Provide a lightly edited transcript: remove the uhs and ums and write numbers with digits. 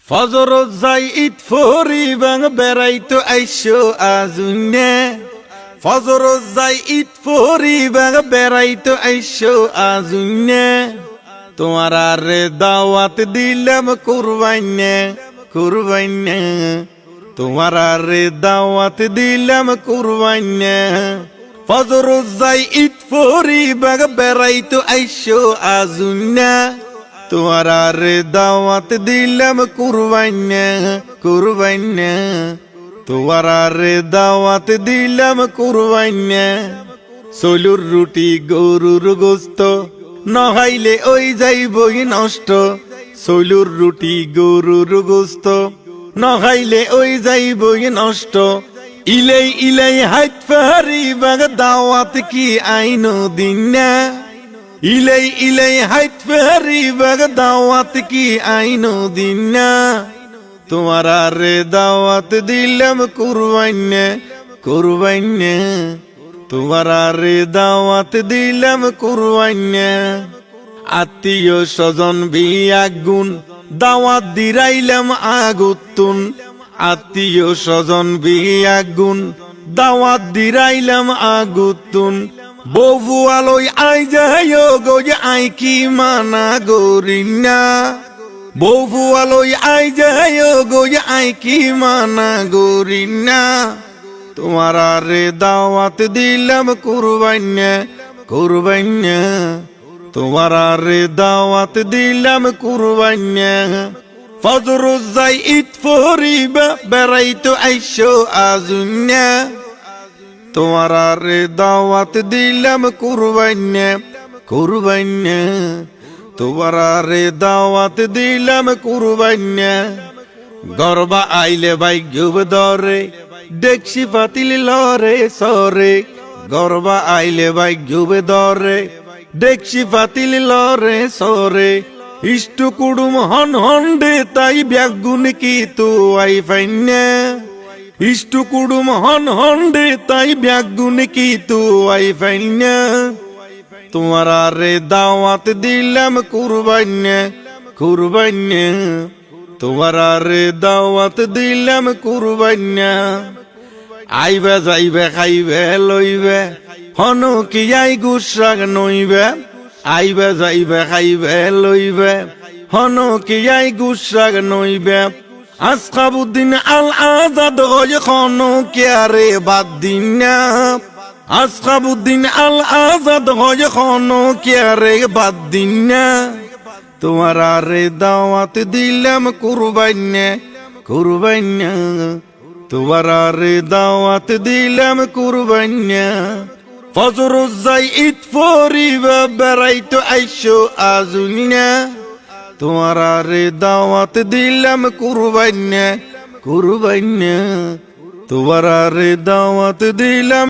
ফজর যাই ঈদ ফরিবাং বেড়াইতো আইসো আজুনে ফজর যাই ঈদ ফরিবাং বেড়াইতো আইসো আজুনে তোমার আরে দাওয়াত দিলাম কুরবাইনে কুরবাইনে তোমার আরে দাওয়াত দিলাম কুরবাইনে ফজর যাই ঈদ ফরিবাং বেড়াইতো আইসো আজুনে তোমার আরে দাওয়াত দিলাম কুরবাইনে কুরবাইনে তোমার আরে দাওয়াত দিলাম কুরবাইনে চলুর রুটি গরুর গোস্ত নহাইলে ওই যাইবই নষ্ট চলুর রুটি গরুর গোস্ত নহাইলে ওই যাইবই নষ্ট ইলাই ইলাই হাইত ফারিবাগ দাওয়াত কি আইনো দিন না ইলাই ইলাই হাইত ফারিবাগ দাওয়াত কি আইনো দিন না তোমার আরে দাওয়াত দিলাম কুরবাইনে কুরবাইনে তোমার আরে দাওয়াত দিলাম কুরবাইনে আত্মীয় স্বজন বিয়া গুণ দাওয়াত দিরাইলাম আগুতুন আত্মীয় স্বজন বিয়া গুণ দাওয়াত দিরাইলাম আগুতুন বউ আলোই আই যায় গো আই কি মানা গরিনা বউ আলোই আই যায় গো আই কি মানা গরিনা তোমার আরে দাওয়াত দিলাম কুরবাইনে কুরবাইনে তোমার আরে দাওয়াত দিলাম কুরবাইনে ফজর যাই ঈদ ফরিবা বেড়াইতো আইসো আজুনে তোমার আরে দাওয়াত দিলাম কুরবাইনে কুরবাইনে তোমার আরে দাওয়াত দিলাম কুরবাইনে গরবা আইলে ভাই গুব দরে দেখছি পাতিল লরে সরে গরবা আইলে ভাই গুব দরে দেখছি পাতিল লরে সরে ইষ্টু কুড়ুম হন হন্ডে তাই ব্যাগুন কি তু আই ফাইনে ইষ্টু কুড়ুম হন হন্ডে তাই ব্যাগুন কি তু আই ফাইনে তোমার আরে দাওয়াত দিলাম কুরবাইনে কুরবাইনে তোমার আরে দাওয়াত দিলাম কুরবাইনে আইবে যাইবে খাইবে লইবে হন কি আই গুসাগ নইবে আইবে যাইবে খাইবে লইবে হন কি আই গুসাগ নইবে আসখাবুদ্দিন আল আজাদ হয় খন কে আরে বাদ দিন না আসখাবুদ্দিন আল আজাদ হয় খন কে আরে বাদ দিন না তোমার আরে দাওয়াত দিলাম কুরবাইনে কুরবাইনে তোমার আরে দাওয়াত দিলাম কুরবাইনে ফজর যাই ঈদ ফরিবা বেড়াইতো আইসো আজুনে তোমার আরে দাওয়াত দিলাম কুরবাইনে কুরবাইনে তোমার আরে দাওয়াত দিলাম